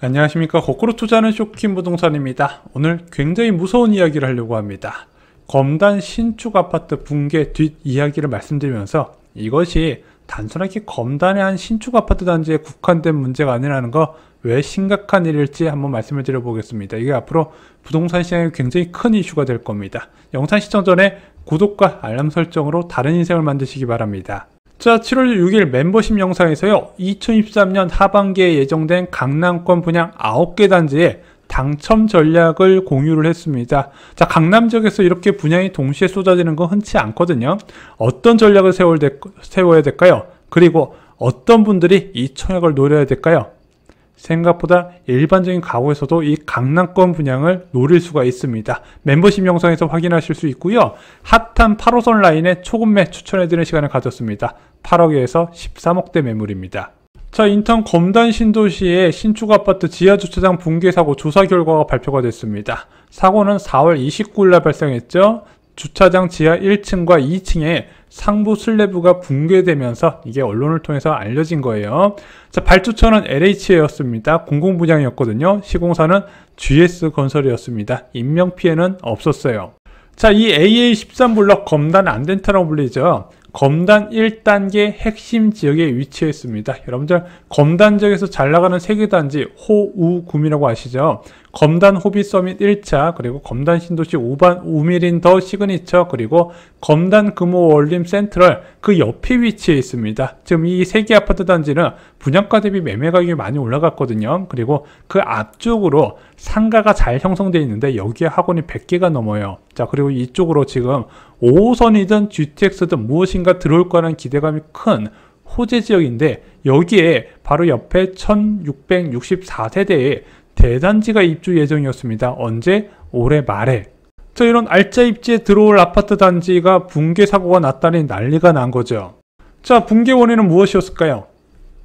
안녕하십니까. 거꾸로 투자하는 쇼킹 부동산입니다. 오늘 굉장히 무서운 이야기를 하려고 합니다. 검단 신축 아파트 붕괴 뒷이야기를 말씀드리면서 이것이 단순하게 검단의 한 신축 아파트 단지에 국한된 문제가 아니라는 거, 왜 심각한 일일지 한번 말씀을 드려보겠습니다. 이게 앞으로 부동산 시장에 굉장히 큰 이슈가 될 겁니다. 영상 시청 전에 구독과 알람 설정으로 다른 인생을 만드시기 바랍니다. 자, 7월 6일 멤버십 영상에서요, 2023년 하반기에 예정된 강남권 분양 9개 단지에 당첨 전략을 공유를 했습니다. 자, 강남 지역에서 이렇게 분양이 동시에 쏟아지는 건 흔치 않거든요. 어떤 전략을 세워야 될까요? 그리고 어떤 분들이 이 청약을 노려야 될까요? 생각보다 일반적인 가구에서도 이 강남권 분양을 노릴 수가 있습니다. 멤버십 영상에서 확인하실 수 있고요. 핫한 8호선 라인의 초급매 추천해드리는 시간을 가졌습니다. 8억에서 13억대 매물입니다. 자, 인턴 검단 신도시의 신축 아파트 지하주차장 붕괴 사고 조사 결과가 발표가 됐습니다. 사고는 4월 29일 날 발생했죠. 주차장 지하 1층과 2층에 상부 슬래브가 붕괴되면서 이게 언론을 통해서 알려진 거예요. 자, 발주처는 LH였습니다. 공공분양이었거든요. 시공사는 GS건설이었습니다. 인명피해는 없었어요. 자, 이 AA13블럭 검단 안덴타라고 불리죠. 검단 1단계 핵심 지역에 위치했습니다. 여러분들 검단 지역에서 잘 나가는 3개 단지 호우구미라고 아시죠? 검단 호비 서밋 1차, 그리고 검단 신도시 우미린 더 시그니처, 그리고 검단 금호 월림 센트럴, 그 옆에 위치해 있습니다. 지금 이 3개 아파트 단지는 분양가 대비 매매 가격이 많이 올라갔거든요. 그리고 그 앞쪽으로 상가가 잘 형성되어 있는데 여기에 학원이 100개가 넘어요. 자, 그리고 이쪽으로 지금 5호선이든 GTX든 무엇인가 들어올 거라는 기대감이 큰 호재 지역인데, 여기에 바로 옆에 1664세대의 대단지가 입주 예정이었습니다. 언제? 올해 말에. 자, 이런 알짜 입지에 들어올 아파트 단지가 붕괴 사고가 났다니 난리가 난 거죠. 자, 붕괴 원인은 무엇이었을까요?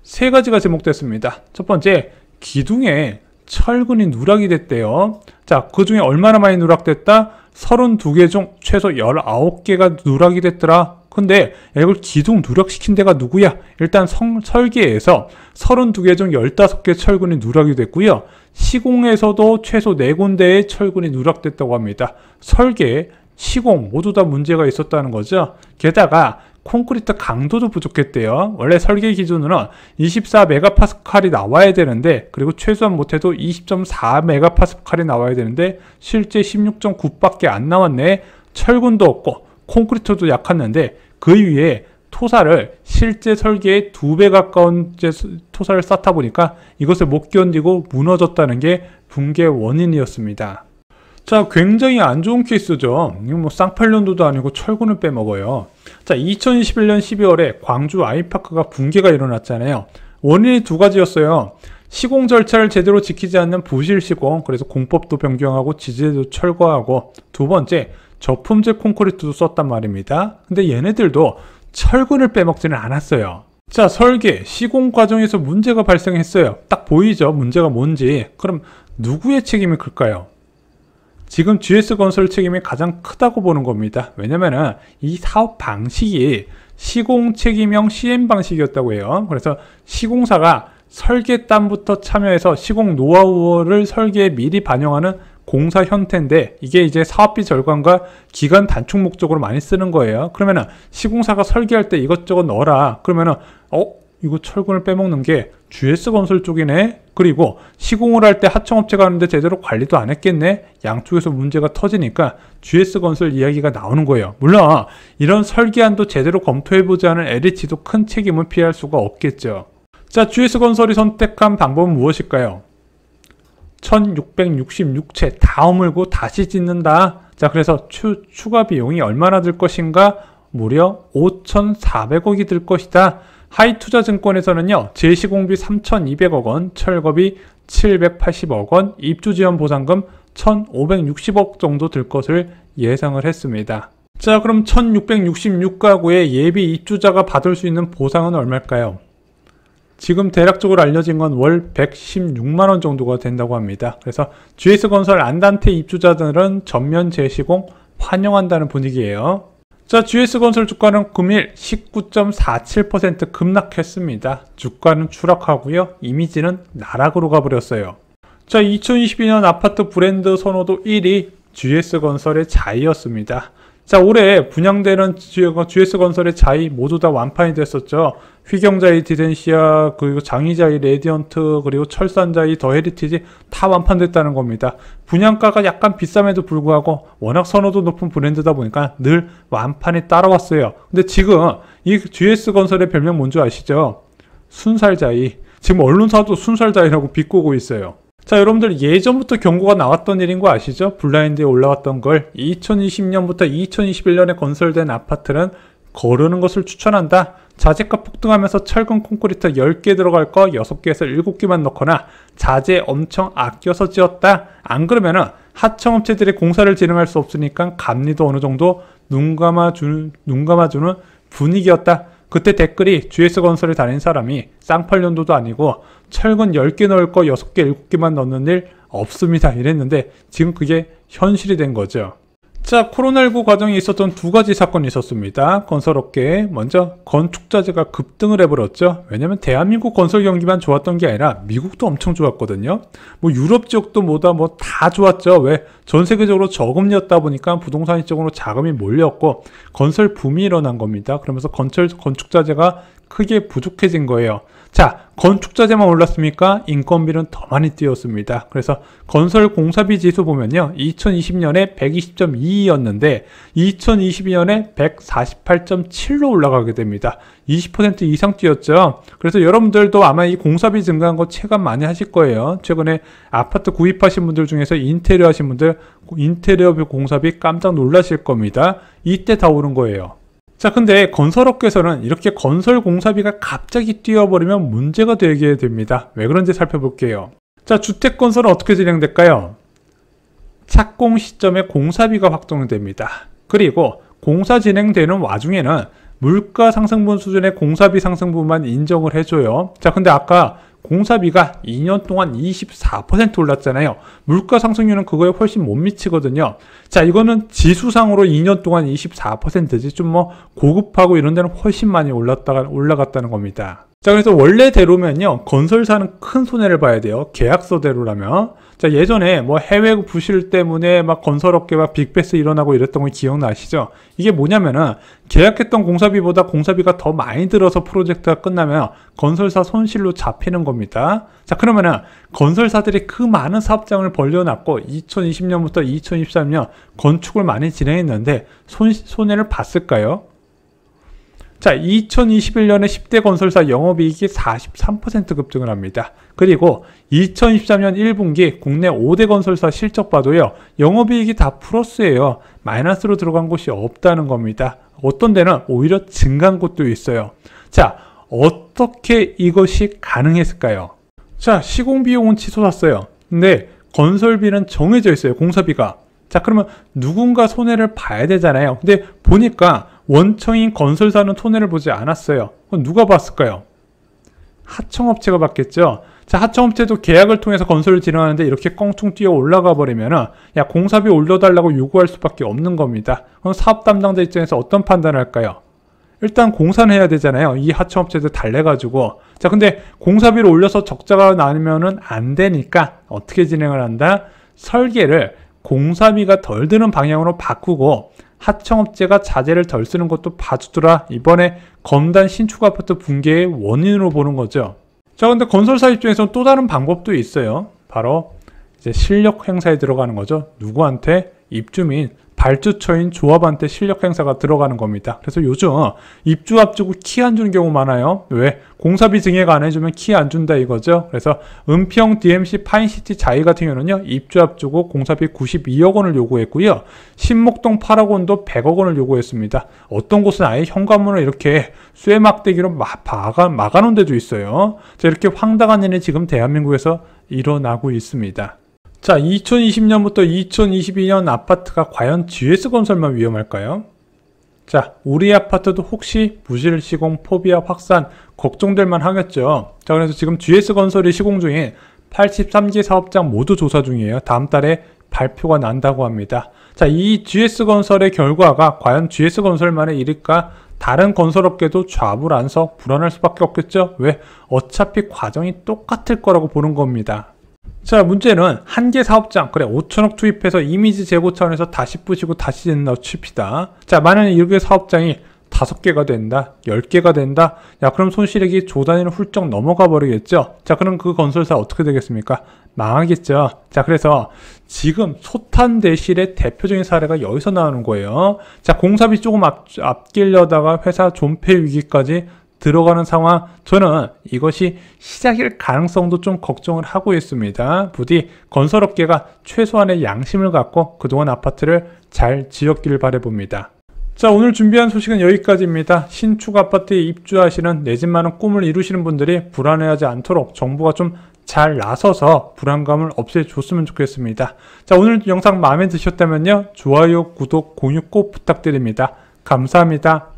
3가지가 제목됐습니다. 첫 번째, 기둥에 철근이 누락이 됐대요. 자, 그 중에 얼마나 많이 누락됐다? 32개 중 최소 19개가 누락이 됐더라. 근데 이걸 기둥 누락시킨 데가 누구야? 일단 설계에서 32개 중 15개 철근이 누락이 됐고요. 시공에서도 최소 4군데의 철근이 누락됐다고 합니다. 설계, 시공 모두 다 문제가 있었다는 거죠. 게다가 콘크리트 강도도 부족했대요. 원래 설계 기준으로는 24메가파스칼이 나와야 되는데, 그리고 최소한 못해도 20.4메가파스칼이 나와야 되는데 실제 16.9밖에 안 나왔네. 철근도 없고 콘크리트도 약했는데 그 위에 토사를 실제 설계의 2배 가까운 토사를 쌓다 보니까 이것을 못 견디고 무너졌다는 게 붕괴 원인이었습니다. 자, 굉장히 안 좋은 케이스죠. 이거 뭐 쌍팔년도도 아니고 철근을 빼먹어요. 자, 2021년 12월에 광주 아이파크가 붕괴가 일어났잖아요. 원인이 2가지였어요. 시공 절차를 제대로 지키지 않는 부실 시공, 그래서 공법도 변경하고 지지대도 철거하고, 2번째, 저품질 콘크리트도 썼단 말입니다. 근데 얘네들도 철근을 빼먹지는 않았어요. 자, 설계, 시공 과정에서 문제가 발생했어요. 딱 보이죠? 문제가 뭔지. 그럼 누구의 책임이 클까요? 지금 GS건설 책임이 가장 크다고 보는 겁니다. 왜냐면은 이 사업 방식이 시공 책임형 CM 방식이었다고 해요. 그래서 시공사가 설계단부터 참여해서 시공 노하우를 설계에 미리 반영하는 공사 형태인데, 이게 이제 사업비 절감과 기간 단축 목적으로 많이 쓰는 거예요. 그러면은 시공사가 설계할 때 이것저것 넣어라. 그러면은 이거 철근을 빼먹는 게 GS건설 쪽이네. 그리고 시공을 할 때 하청업체가 하는데 제대로 관리도 안 했겠네. 양쪽에서 문제가 터지니까 GS건설 이야기가 나오는 거예요. 물론 이런 설계안도 제대로 검토해보지 않은 LH도 큰 책임을 피할 수가 없겠죠. 자, GS건설이 선택한 방법은 무엇일까요? 1666채 다 허물고 다시 짓는다. 자, 그래서 추가 비용이 얼마나 들 것인가? 무려 5,400억이 들 것이다. 하이투자증권에서는요, 재시공비 3,200억 원, 철거비 780억 원, 입주지원 보상금 1,560억 정도 들 것을 예상을 했습니다. 자, 그럼 1,666가구의 예비 입주자가 받을 수 있는 보상은 얼마일까요? 지금 대략적으로 알려진 건 월 116만원 정도가 된다고 합니다. 그래서 GS건설 안단테 입주자들은 전면 재시공 환영한다는 분위기예요. 자, GS건설 주가는 금일 19.47% 급락했습니다. 주가는 추락하고요. 이미지는 나락으로 가버렸어요. 자, 2022년 아파트 브랜드 선호도 1위 GS건설의 자이였습니다. 자, 올해 분양되는 GS건설의 자이 모두 다 완판이 됐었죠. 휘경자이, 디덴시아, 그리고 장이자이, 레디언트, 그리고 철산자이, 더 헤리티지 다 완판됐다는 겁니다. 분양가가 약간 비쌈에도 불구하고 워낙 선호도 높은 브랜드다 보니까 늘 완판이 따라왔어요. 근데 지금 이 GS건설의 별명 뭔지 아시죠? 순살자이. 지금 언론사도 순살자이라고 비꼬고 있어요. 자, 여러분들 예전부터 경고가 나왔던 일인 거 아시죠? 블라인드에 올라왔던 걸 2020년부터 2021년에 건설된 아파트는 거르는 것을 추천한다. 자재가 폭등하면서 철근 콘크리트 10개 들어갈 거 6개에서 7개만 넣거나 자재 엄청 아껴서 지었다. 안 그러면은 하청업체들이 공사를 진행할 수 없으니까 감리도 어느 정도 눈 감아주는 분위기였다. 그때 댓글이 GS건설에 다닌 사람이 쌍팔년도도 아니고 철근 10개 넣을 거 6개, 7개만 넣는 일 없습니다. 이랬는데 지금 그게 현실이 된 거죠. 자, 코로나19 과정에 있었던 두 가지 사건이 있었습니다. 건설업계에 먼저 건축자재가 급등을 해버렸죠. 왜냐면 대한민국 건설 경기만 좋았던 게 아니라 미국도 엄청 좋았거든요. 뭐 유럽 지역도 뭐다 뭐 다 좋았죠. 왜? 전 세계적으로 저금리였다 보니까 부동산 쪽으로 자금이 몰렸고 건설 붐이 일어난 겁니다. 그러면서 건축자재가 크게 부족해진 거예요. 자, 건축자재만 올랐습니까? 인건비는 더 많이 뛰었습니다. 그래서 건설 공사비 지수 보면요. 2020년에 120.2였는데 2022년에 148.7로 올라가게 됩니다. 20% 이상 뛰었죠. 그래서 여러분들도 아마 이 공사비 증가한 거 체감 많이 하실 거예요. 최근에 아파트 구입하신 분들 중에서 인테리어 하신 분들 인테리어 공사비 깜짝 놀라실 겁니다. 이때 다 오른 거예요. 자, 근데 건설업계에서는 이렇게 건설 공사비가 갑자기 뛰어버리면 문제가 되게 됩니다. 왜 그런지 살펴볼게요. 자, 주택건설은 어떻게 진행될까요? 착공 시점에 공사비가 확정됩니다. 그리고 공사 진행되는 와중에는 물가 상승분 수준의 공사비 상승분만 인정을 해줘요. 자, 근데 아까 공사비가 2년 동안 24% 올랐잖아요. 물가 상승률은 그거에 훨씬 못 미치거든요. 자, 이거는 지수상으로 2년 동안 24%지 좀 뭐 고급하고 이런 데는 훨씬 많이 올라갔다는 겁니다. 자, 그래서 원래대로면요, 건설사는 큰 손해를 봐야 돼요. 계약서대로라면. 자, 예전에 뭐 해외 부실 때문에 막 건설업계가 빅베스 일어나고 이랬던 거 기억나시죠? 이게 뭐냐면은 계약했던 공사비보다 공사비가 더 많이 들어서 프로젝트가 끝나면 건설사 손실로 잡히는 겁니다. 자, 그러면은 건설사들이 그 많은 사업장을 벌려놨고 2020년부터 2023년 건축을 많이 진행했는데 손해를 봤을까요? 자, 2021년에 10대 건설사 영업이익이 43% 급등을 합니다. 그리고 2023년 1분기 국내 5대 건설사 실적 봐도요, 영업이익이 다 플러스예요. 마이너스로 들어간 곳이 없다는 겁니다. 어떤 데는 오히려 증가한 곳도 있어요. 자, 어떻게 이것이 가능했을까요? 자, 시공비용은 치솟았어요. 근데 건설비는 정해져 있어요. 공사비가. 자, 그러면 누군가 손해를 봐야 되잖아요. 근데 보니까 원청인 건설사는 손해를 보지 않았어요. 그럼 누가 봤을까요? 하청업체가 봤겠죠. 자, 하청업체도 계약을 통해서 건설을 진행하는데 이렇게 껑충 뛰어 올라가 버리면은 야, 공사비 올려달라고 요구할 수밖에 없는 겁니다. 그럼 사업 담당자 입장에서 어떤 판단을 할까요? 일단 공사는 해야 되잖아요. 이 하청업체들 달래가지고. 자, 근데 공사비를 올려서 적자가 나면은 안 되니까 어떻게 진행을 한다? 설계를 공사비가 덜 드는 방향으로 바꾸고 하청업체가 자재를 덜 쓰는 것도 봐주더라. 이번에 검단 신축 아파트 붕괴의 원인으로 보는 거죠. 자, 근데 건설사 입장에서는 또 다른 방법도 있어요. 바로 이제 실력 행사에 들어가는 거죠. 누구한테? 입주민, 발주처인 조합한테 실력 행사가 들어가는 겁니다. 그래서 요즘 입주 앞두고 키 안 주는 경우 많아요. 왜? 공사비 증액 안 해주면 키 안 준다 이거죠. 그래서 은평 DMC 파인시티 자이 같은 경우는요, 입주 앞두고 공사비 92억 원을 요구했고요. 신목동 8억 원도 100억 원을 요구했습니다. 어떤 곳은 아예 현관문을 이렇게 쇠막대기로 막아놓은 데도 있어요. 자, 이렇게 황당한 일이 지금 대한민국에서 일어나고 있습니다. 자, 2020년부터 2022년 아파트가 과연 GS건설만 위험할까요? 자, 우리 아파트도 혹시 부실 시공, 포비아 확산 걱정될 만 하겠죠. 자, 그래서 지금 GS건설이 시공 중인 83개 사업장 모두 조사 중이에요. 다음 달에 발표가 난다고 합니다. 자, 이 GS건설의 결과가 과연 GS건설만의 일일까? 다른 건설업계도 좌불안석 불안할 수밖에 없겠죠? 왜? 어차피 과정이 똑같을 거라고 보는 겁니다. 자, 문제는 한 개 사업장, 그래 5천억 투입해서 이미지 제고 차원에서 다시 부시고 다시 짓는다고 칩시다. 자, 만약에 이렇게 사업장이 5개가 된다, 10개가 된다, 야, 그럼 손실액이 조 단위를 훌쩍 넘어가 버리겠죠? 자, 그럼 그 건설사 어떻게 되겠습니까? 망하겠죠. 자, 그래서 지금 소탄대실의 대표적인 사례가 여기서 나오는 거예요. 자, 공사비 조금 아끼려다가 회사 존폐 위기까지 들어가는 상황, 저는 이것이 시작일 가능성도 좀 걱정을 하고 있습니다. 부디 건설업계가 최소한의 양심을 갖고 그동안 아파트를 잘 지었기를 바라봅니다. 자, 오늘 준비한 소식은 여기까지입니다. 신축 아파트에 입주하시는 내 집 마련 꿈을 이루시는 분들이 불안해하지 않도록 정부가 좀 잘 나서서 불안감을 없애줬으면 좋겠습니다. 자, 오늘 영상 마음에 드셨다면요, 좋아요, 구독, 공유 꼭 부탁드립니다. 감사합니다.